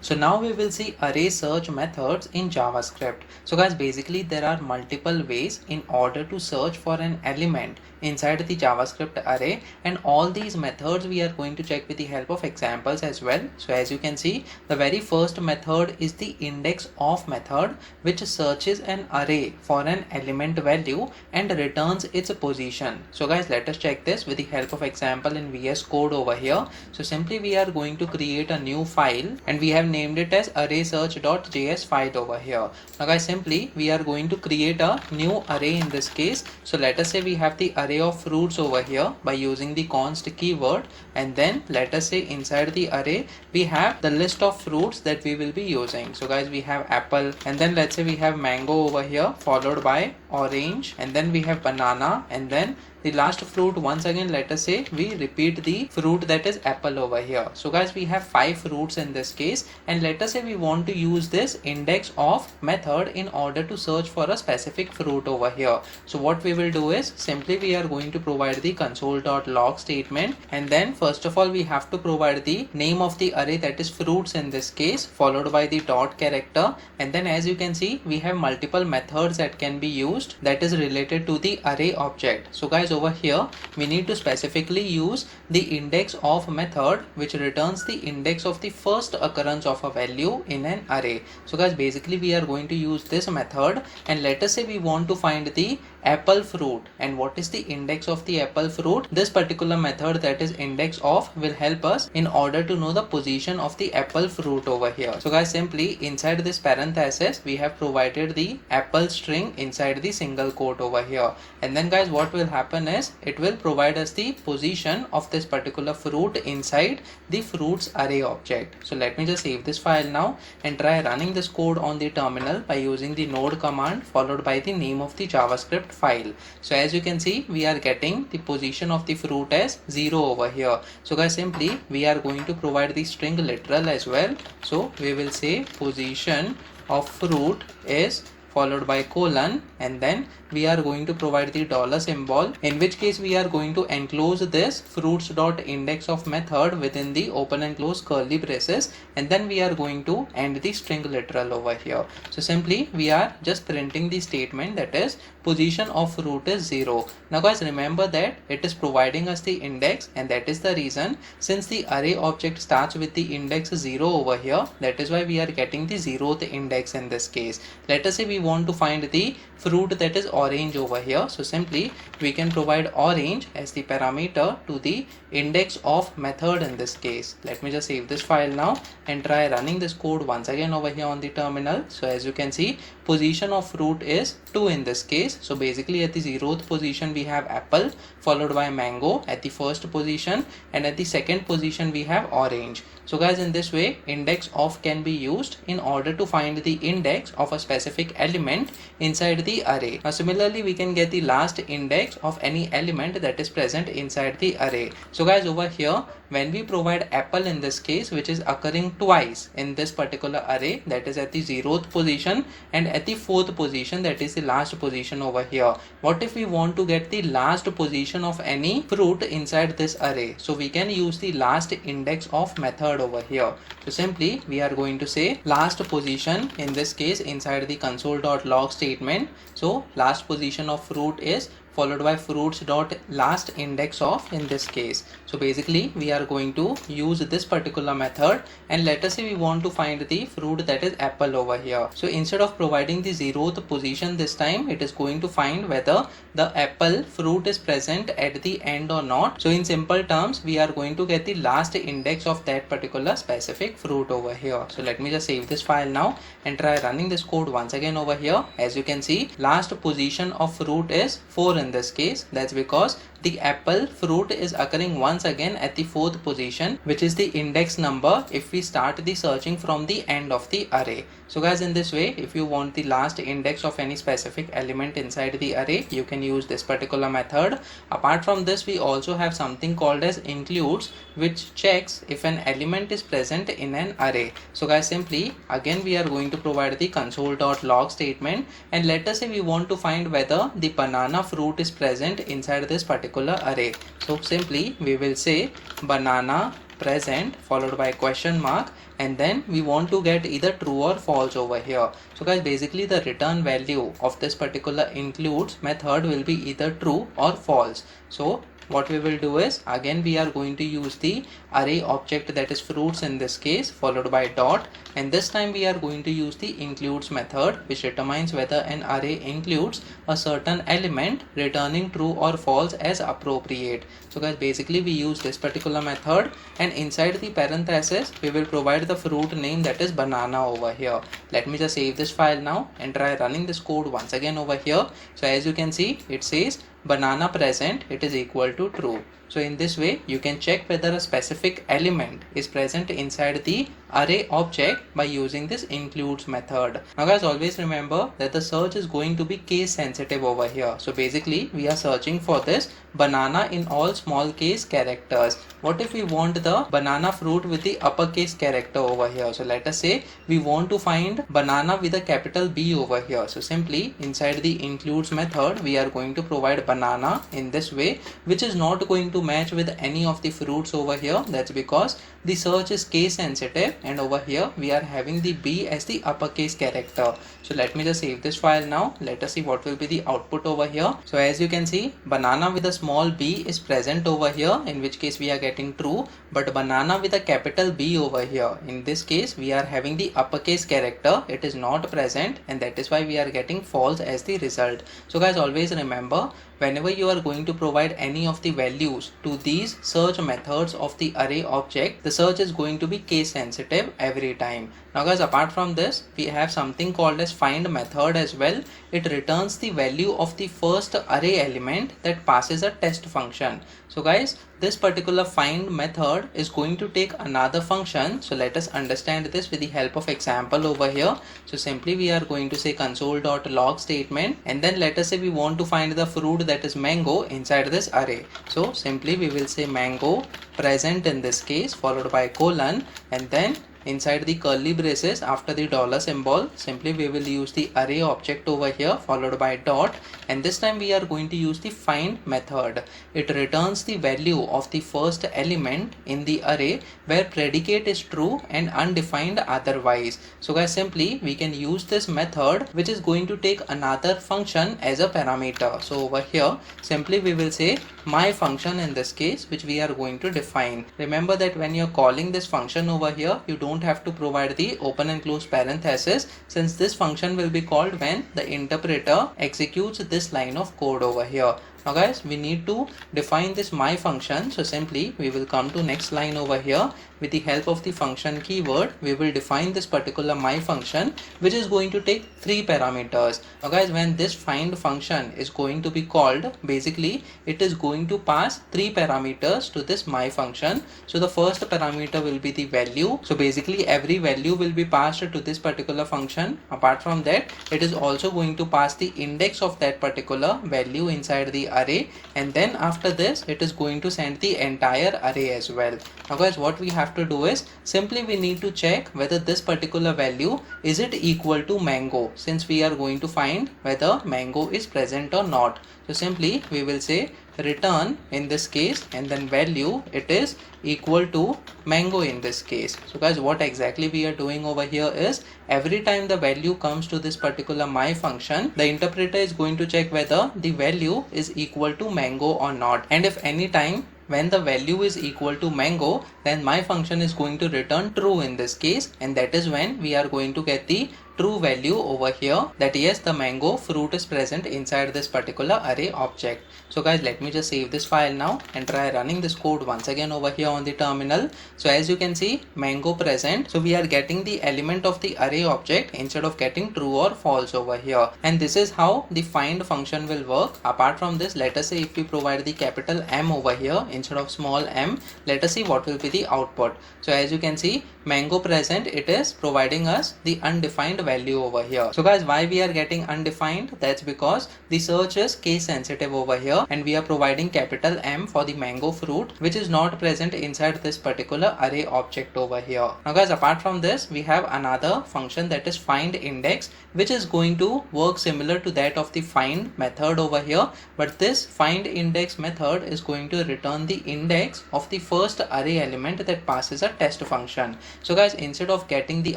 So now we will see array search methods in JavaScript. So guys, basically there are multiple ways in order to search for an element inside the JavaScript array, and all these methods we are going to check with the help of examples as well. So as you can see, the very first method is the indexOf method, which searches an array for an element value and returns its position. So guys, let us check this with the help of example in VS Code over here. So simply we are going to create a new file and we have named it as arraysearch.js file over here. Now guys, simply we are going to create a new array in this case. So let us say we have the array of fruits over here by using the const keyword, and then let us say inside the array we have the list of fruits that we will be using. So guys, we have apple, and then let's say we have mango over here, followed by orange, and then we have banana, and then the last fruit. Once again, let us say we repeat the fruit, that is apple over here. So guys, we have 5 fruits in this case, and let us say we want to use this indexOf method in order to search for a specific fruit over here. So what we will do is simply we are going to provide the console.log statement, and then first of all we have to provide the name of the array, that is fruits in this case, followed by the dot character, and then as you can see we have multiple methods that can be used that is related to the array object. So guys, over here we need to specifically use the indexOf method, which returns the index of the first occurrence of a value in an array. So guys, basically we are going to use this method, and let us say we want to find the apple fruit. And what is the index of the apple fruit? This particular method, that is indexOf, will help us in order to know the position of the apple fruit over here. So guys, simply inside this parenthesis we have provided the apple string inside the single quote over here, and then guys, what will happen is it will provide us the position of this particular fruit inside the fruits array object. So let me just save this file now and try running this code on the terminal by using the node command followed by the name of the JavaScript file. So as you can see, we are getting the position of the fruit as 0 over here. So guys, simply we are going to provide the string literal as well. So we will say position of fruit is followed by colon, and then we are going to provide the dollar symbol, in which case we are going to enclose this fruits.indexOf method within the open and close curly braces, and then we are going to end the string literal over here. So simply we are just printing the statement, that is position of fruit is 0. Now guys, remember that it is providing us the index, and that is the reason, since the array object starts with the index 0 over here, that is why we are getting the 0th index in this case. Let us say we want to find the fruit that is orange over here. So simply we can provide orange as the parameter to the indexOf method in this case. Let me just save this file now and try running this code once again over here on the terminal. So as you can see, position of fruit is 2 in this case. So basically at the 0th position we have apple, followed by mango at the first position, and at the second position we have orange. So guys, in this way indexOf can be used in order to find the index of a specific element inside the array. Now similarly we can get the last index of any element that is present inside the array. So guys, over here when we provide apple in this case, which is occurring twice in this particular array, that is at the 0th position and at the 4th position, that is the last position over here. What if we want to get the last position of any fruit inside this array? So we can use the last indexOf method over here. So simply we are going to say last position, in this case inside the console.log statement. So last position of fruit is followed by fruits.lastIndexOf in this case. So basically we are going to use this particular method, and let us say we want to find the fruit that is apple over here. So instead of providing the 0th position, this time it is going to find whether the apple fruit is present at the end or not. So in simple terms, we are going to get the last index of that particular specific fruit over here. So let me just save this file now and try running this code once again over here. As you can see, last position of fruit is 4 in this case. That's because the apple fruit is occurring once again at the 4th position, which is the index number if we start the searching from the end of the array. So guys, in this way, if you want the last index of any specific element inside the array, you can use this particular method. Apart from this, we also have something called as includes, which checks if an element is present in an array. So guys, simply again we are going to provide the console.log statement, and let us say we want to find whether the banana fruit is present inside this particular array. So simply we will say banana present followed by question mark, and then we want to get either true or false over here. So guys, basically the return value of this particular includes method will be either true or false. So what we will do is, again we are going to use the array object, that is fruits in this case, followed by dot, and this time we are going to use the includes method, which determines whether an array includes a certain element, returning true or false as appropriate. So guys, basically we use this particular method, and inside the parenthesis we will provide the fruit name, that is banana over here. Let me just save this file now and try running this code once again over here. So as you can see, it says banana present, it is equal to true. So in this way you can check whether a specific element is present inside the array object by using this includes method. Now guys, always remember that the search is going to be case sensitive over here. So basically we are searching for this banana in all small case characters. What if we want the banana fruit with the uppercase character over here? So let us say we want to find banana with a capital B over here. So simply inside the includes method we are going to provide banana in this way, which is not going to match with any of the fruits over here. That's because the search is case sensitive, and over here we are having the B as the uppercase character. So let me just save this file now. Let us see what will be the output over here. So as you can see, banana with a small b is present over here, in which case we are getting true, but banana with a capital B over here, in this case we are having the uppercase character, it is not present, and that is why we are getting false as the result. So guys, always remember, whenever you are going to provide any of the values to these search methods of the array object, the search is going to be case sensitive every time. Now guys, apart from this, we have something called as find method as well. It returns the value of the first array element that passes a test function. So guys, this particular find method is going to take another function. So let us understand this with the help of example over here. So simply we are going to say console.log statement, and then let us say we want to find the fruit, that is mango, inside this array. So simply we will say mango present in this case, followed by colon, and then inside the curly braces after the dollar symbol, simply we will use the array object over here, followed by dot, and this time we are going to use the find method. It returns the value of the first element in the array where predicate is true and undefined otherwise. So guys, simply we can use this method, which is going to take another function as a parameter. So over here simply we will say my function in this case, which we are going to define. Remember that when you're calling this function over here, you don't have to provide the open and close parenthesis, since this function will be called when the interpreter executes this line of code over here. Now guys, we need to define this my function. So simply we will come to next line over here. With the help of the function keyword, we will define this particular my function, which is going to take 3 parameters. Now guys, when this find function is going to be called, basically it is going to pass 3 parameters to this my function. So the first parameter will be the value. So basically every value will be passed to this particular function. Apart from that, it is also going to pass the index of that particular value inside the array, and then after this it is going to send the entire array as well. Now guys, what we have to do is simply we need to check whether this particular value is it equal to mango, since we are going to find whether mango is present or not. So simply we will say return in this case, and then value, it is equal to mango in this case. So guys, what exactly we are doing over here is every time the value comes to this particular my function, the interpreter is going to check whether the value is equal to mango or not, and if any time when the value is equal to mango, then my function is going to return true in this case, and that is when we are going to get the true value over here, that yes, the mango fruit is present inside this particular array object. So guys, let me just save this file now and try running this code once again over here on the terminal. So as you can see, mango present, so we are getting the element of the array object instead of getting true or false over here, and this is how the find function will work. Apart from this, let us say if we provide the capital M over here instead of small m, let us see what will be the output. So as you can see, mango present, it is providing us the undefined value over here. So guys, why we are getting undefined? That's because the search is case sensitive over here, and we are providing capital M for the mango fruit, which is not present inside this particular array object over here. Now guys, apart from this, we have another function that is find index, which is going to work similar to that of the find method over here, but this find index method is going to return the index of the first array element that passes a test function. So guys, instead of getting the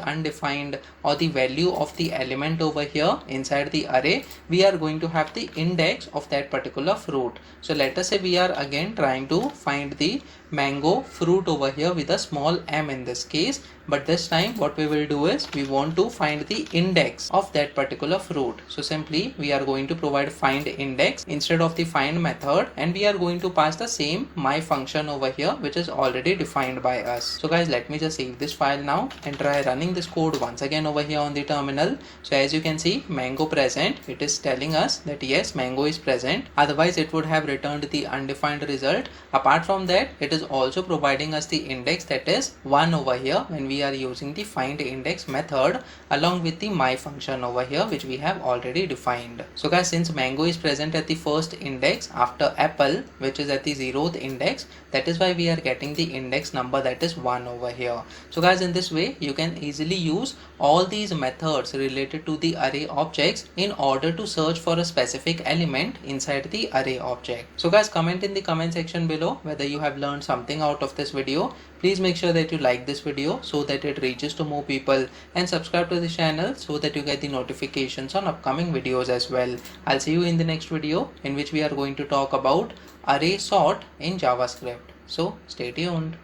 undefined or the value of the element over here inside the array, we are going to have the index of that particular fruit. So let us say we are again trying to find the mango fruit over here with a small m in this case, but this time what we will do is we want to find the index of that particular fruit. So simply we are going to provide find index instead of the find method, and we are going to pass the same my function over here, which is already defined by us. So guys, let me just save this file now and try running this code once again over here on the terminal. So as you can see, mango present, it is telling us that yes, mango is present, otherwise it would have returned the undefined result. Apart from that, it is also providing us the index, that is 1 over here, when we are using the find index method along with the my function over here, which we have already defined. So guys, since mango is present at the first index after apple, which is at the 0th index, that is why we are getting the index number, that is 1 over here. So guys, in this way you can easily use all these methods related to the array objects in order to search for a specific element inside the array object. So guys, comment in the comment section below whether you have learned something out of this video. Please make sure that you like this video so that it reaches to more people, and subscribe to the channel so that you get the notifications on upcoming videos as well. I'll see you in the next video, in which we are going to talk about array sort in JavaScript. So stay tuned.